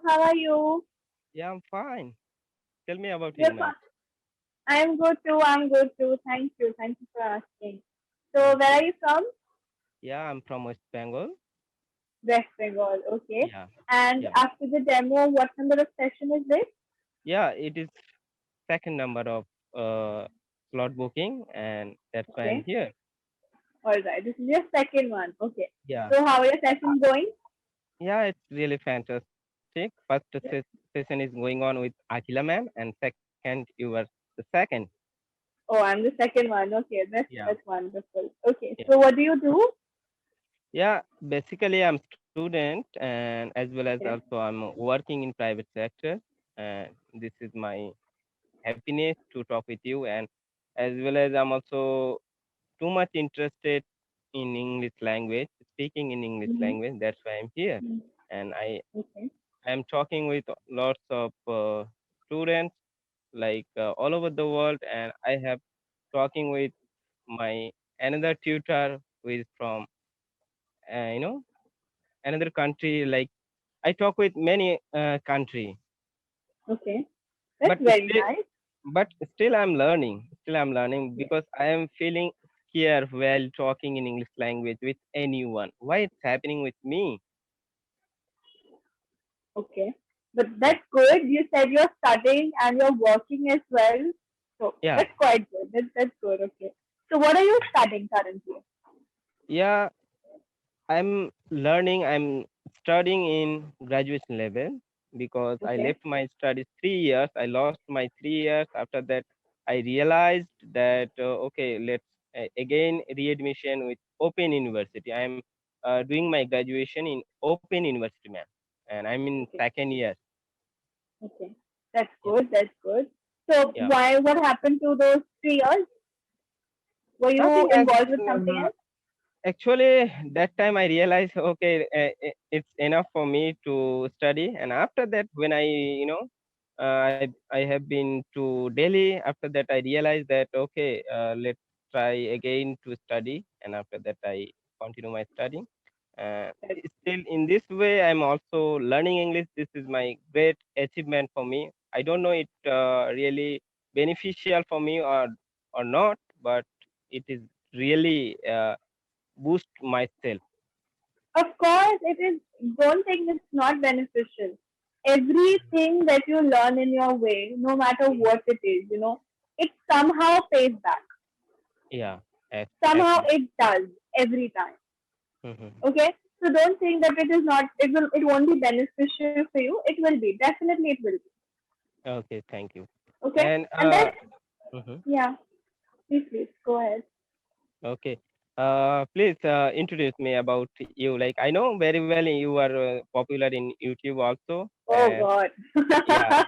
Hello, how are you? Yeah, I'm fine. Tell me about you, You're ma'am. fine. I'm good too. I'm good too. Thank you. Thank you for asking. So, where are Okay. you from? Yeah, I'm from West Bengal. West Bengal. Okay. Yeah. And Yeah. after the demo, what number of session is this? Yeah, it is second number of slot booking, and that's why I'm Okay. here. All right. This is your second one. Okay. Yeah. So, how are your Uh, sessions going? Yeah, it's really fantastic. First session is going on with Akila ma'am, and second you were the second. Oh, I'm the second one. Okay. Yeah. That's wonderful. Okay. Yeah. So, what do you do? Yeah. Basically, I'm student, and as well as Okay. also I'm working in private sector, and this is my happiness to talk with you, and as well as I'm also too much interested in English language, speaking in English Mm-hmm. language. That's why I'm here, and Okay. I'm talking with lots of students like all over the world, and I have talking with my another tutor who is from uh, you know another country. Like I talk with many country, Okay. That's but very still nice. still I'm learning. Still I'm learning Yeah. because I am feeling scared while talking in English language with anyone. Why it's happening with me? Okay. But Yeah. that's good. You said you're studying and you're working as well. So Yeah. that's quite good. That's good. Okay. So what are you studying currently? Yeah. I'm learning. I'm studying in graduation level because I Okay. left my studies 3 years. I lost my 3 years. After that, I realized that okay, let's again readmission with Open University. I'm doing my graduation in Open University, ma'am, and I'm in Okay. second year. Okay. That's Yeah. good. That's good. So Yeah. why? What happened to those 3 years? Were you Nothing as involved with something else? actually that time I realized okay, it's enough for me to study, and after that when I have been to Delhi. After that I realized that okay, let's try again to study, and after that I continue my study. uh, That's Still in this way I'm also learning English. This is my great achievement for me. I don't know it really beneficial for me or not, but it is really boost myself. Of course, it is. Don't think it's not beneficial. Everything that you learn in your way, no matter Mhm. what it is, it somehow pays back. Yeah, Somehow absolutely. it does every time. Mhm. Okay, so don't think that it is not. It won't be beneficial for you. It will be, definitely it will be. Okay, thank you. Okay, And and then mhm. yeah, please go ahead. Okay. Please introduce me about you. Like I know very well you are popular in YouTube also, Oh and God. yeah,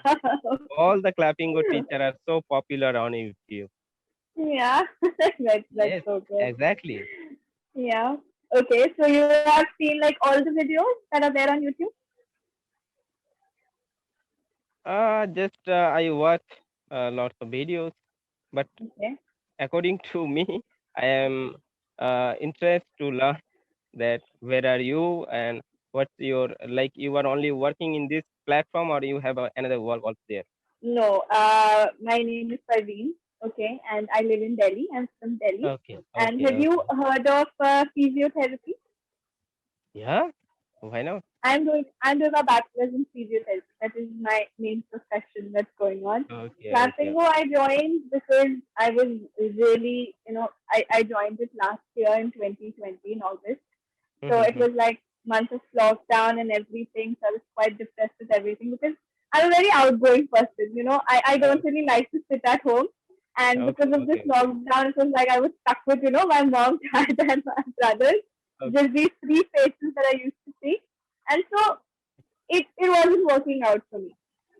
all the Clapingo teacher are so popular on YouTube. Yeah, that's Yes, so good. exactly. Yeah. Okay, so you have seen like all the videos that are there on YouTube. Just I watch lots of videos, but Okay. according to me, I am interested to learn that where are you and what's your like you are only working in this platform or you have another work also there. No, my name is Parveen. Okay, and I live in Delhi. I'm from Delhi. Okay, And okay, have you okay. heard of physiotherapy? Yeah, why not? I'm doing a bachelor's in physiotherapy. That is my main profession that's going on. Okay, okay. Clapingo I joined because I was really, I joined it last year in 2020 in August. So it Mm-hmm. was like month of lockdown and everything. So I was quite depressed with everything because I'm a very outgoing person. I don't really like to sit at home. And because Okay, of this okay, okay, lockdown, it was like I was stuck with, my mom, dad, and my brothers. okay. Just these three faces that I used to see. And so it wasn't working out for me.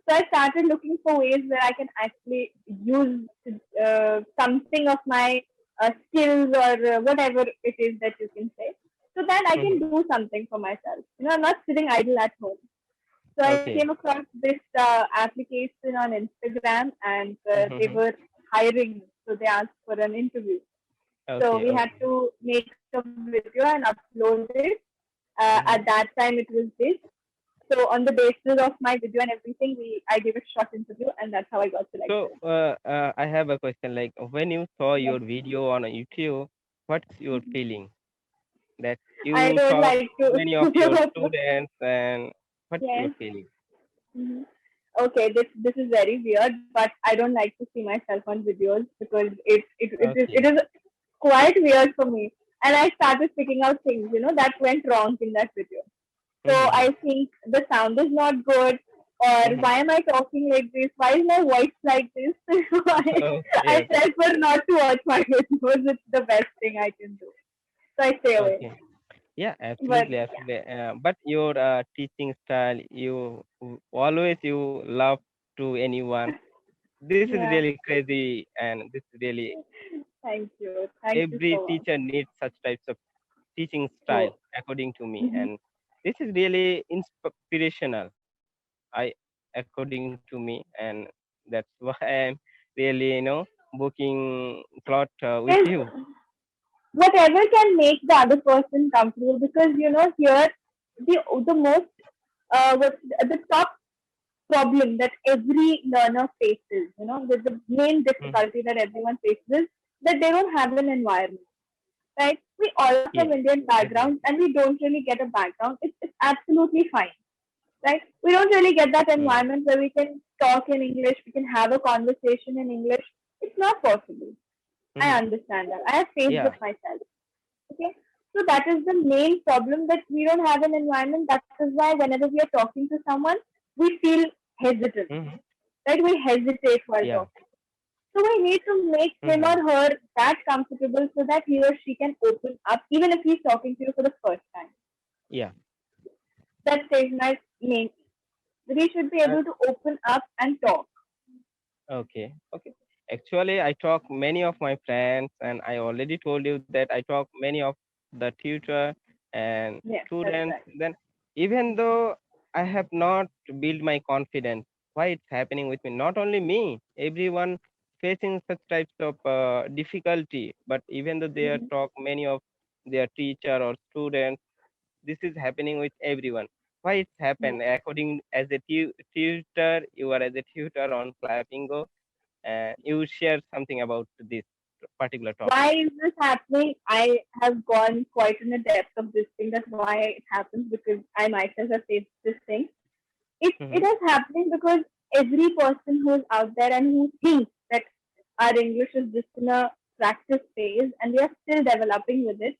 So I started looking for ways where I can actually use something of my skills or whatever it is that you can say, so that I can Mm-hmm. do something for myself. I'm not sitting idle at home. So I came Okay. across this application on Instagram, and they Mm-hmm. were hiring. So they asked for an interview. So Okay, we had okay. to make a video and upload it. At Mm-hmm. that time, it was this. So on the basis of my video and everything, we I gave a short interview, and that's how I got So, selected. I have a question. Like, when you saw Yes. your video on YouTube, what's your feeling? That I you don't talk like to many of your to. students, and what's your Yes. feeling? Mhm. Okay, this is very weird, but I don't like to see myself on videos because it Okay. is quite weird for me. And I started picking out things, that went wrong in that video. So Mm-hmm. I think the sound is not good, or Mm-hmm. why am I talking like this? Why is my voice like this? I Yes. prefer not to watch my videos. It's the best thing I can do. So I stay away. Okay. Yeah, But absolutely, yeah, absolutely. But your teaching style, always you love to anyone. This is yeah. really crazy, and this is really Thank you. Thank you every so much. teacher needs such types of teaching style, So, according to me, mhm. and this is really inspirational. I according to me, and that's why I'm really booking plot with Is you. whatever can make the other person comfortable, because here the most the top problem that every learner faces, the main Mhm. difficulty that everyone faces is that they don't have an environment, right? We all are from Yes, Indian backgrounds, exactly. and we don't really get a background. It's absolutely fine, right? We don't really get that Mm. environment where we can talk in English, we can have a conversation in English. It's not possible. I Hmm. understand that. I have faced Yeah. it myself. Okay. So that is the main problem, that we don't have an environment. That is why whenever we are talking to someone, we feel hesitant, Hmm. right? We hesitate while Yeah. talking. So we need to make him Hmm. or her that comfortable so that he or she can open up, even if he's talking to you for the first time. Yeah. That is my main. We should be Uh, able to open up and talk. okay. Okay. Actually, I talk many of my friends, and I already told you that I talk many of the tutor and Yes, that's students. right. Then, even though I have not built my confidence, why it's happening with me? Not only me, everyone facing such types of difficulty. But even though they are Mm-hmm. talk many of their teacher or students, this is happening with everyone. Why it's Yeah. happened? According as a tutor, you are as a tutor on Clapingo, you share something about this particular topic. Why is this happening? I have gone quite in the depth of this thing. That's why it happens, because I myself have faced this thing. It Mm-hmm. is happening because every person who is out there and who thinks that our English is just in a practice phase and we are still developing with it.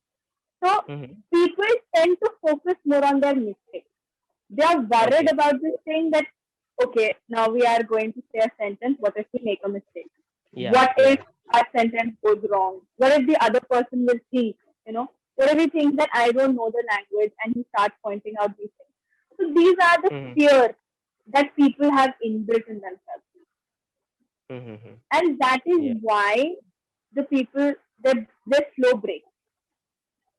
So Mm-hmm. people tend to focus more on their mistakes. They are worried Okay. about this thing that, okay, now we are going to say a sentence. What if we make a mistake? Yeah. What if Yeah. our sentence goes wrong? What if the other person will think, what if he thinks that I don't know the language and he starts pointing out these things? So these are the Mm-hmm. fears that people have inbuilt in themselves. Mm-hmm. And that is Yeah. why the people, they slow break.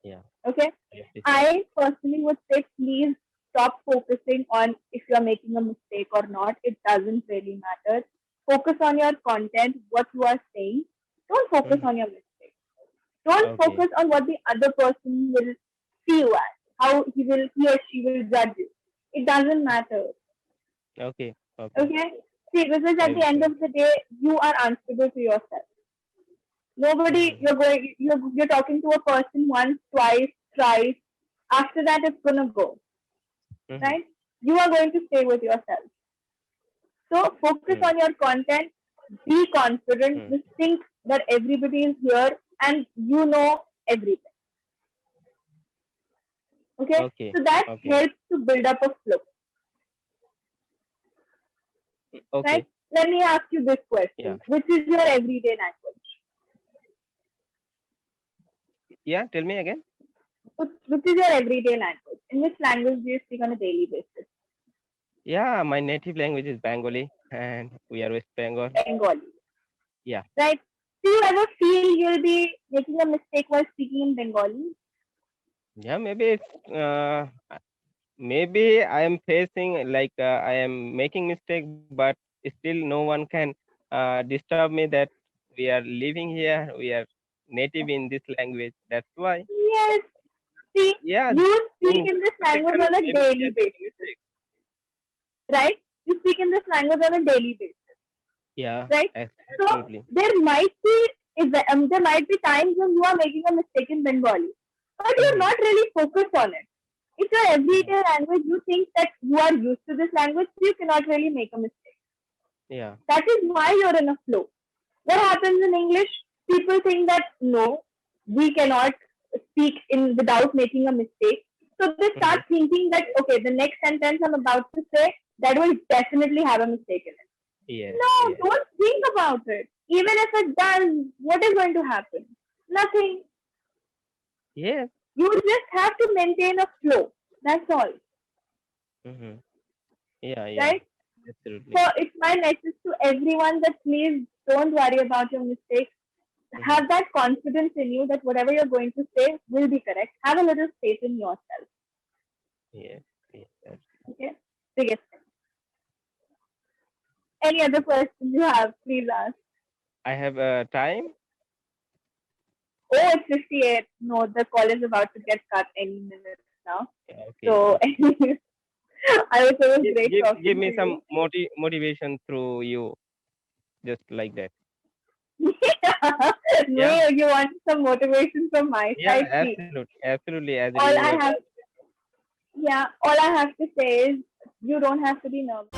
Yeah. Okay? Rightly said. I personally would say, please stop focusing on if you are making a mistake or not. It doesn't really matter. Focus on your content, what you are saying. Don't focus Mm-hmm. on your mistake. Don't Okay. focus on what the other person will see you as, how he or she will judge you. It doesn't matter. Okay. Okay. Okay? See, because I at the will end say. of the day, you are answerable to yourself. Nobody, Mm-hmm. you're talking to a person once, twice, thrice. After that, it's gonna go, Mm-hmm. right? You are going to stay with yourself. So focus Mm. on your content. Be confident. Mm. Just think that everybody is here and you know everything. Okay, Okay. so that Okay. helps to build up a flow, right? Okay. Let me ask you this Yeah. question: which is your everyday language? Yeah. Tell me again. Which is your everyday language? In which language do you speak on a daily basis? Yeah. My native language is Bengali, and we are West Bengal. Bengali, Yeah. right? Do you ever feel you'll be making a mistake while speaking in Bengali? Yeah. Maybe I am facing like I am making mistake, but still no one can disturb me that we are living here, we are native in this language. That's why, Yes. See, yeah, you speak in in this that language section on a maybe we daily are making basis. mistake. right? You speak in this language on a daily basis, Yeah, right? So absolutely. there might be times when you are making a mistake in Bengali, but you're Mm-hmm. not really focused on it. It's your Yeah, everyday language. You think that you are used to this language, so you cannot really make a mistake. yeah. That is why you're in a flow. What happens in English? People think that no, we cannot speak in without making a mistake. So they start Mm-hmm. thinking that okay, the next sentence I'm about to say that will definitely have a mistake in it. Yes, No, yes, don't think about it. Even if it does, what is going to happen? Nothing. yes. You just have to maintain a flow. That's all, Mm-hmm. Yeah, yeah. right? Absolutely. So it's my message to everyone that please don't worry about your mistakes. Mm-hmm. Have that confidence in you that whatever you're going to say will be correct. Have a little faith in yourself. Yes, yes. Okay? Biggest thing. Any other questions you have, please ask. I have time. Oh, it's 58. No, the call is about to get cut any minute now. Yeah, okay, So, okay. I was it was great Give talking to me some you. motivation through you, just like that. Yeah, No, you want some motivation from my yeah. side? See, Absolutely, absolutely. As all you I were. have, yeah, all I have to say is you don't have to be nervous.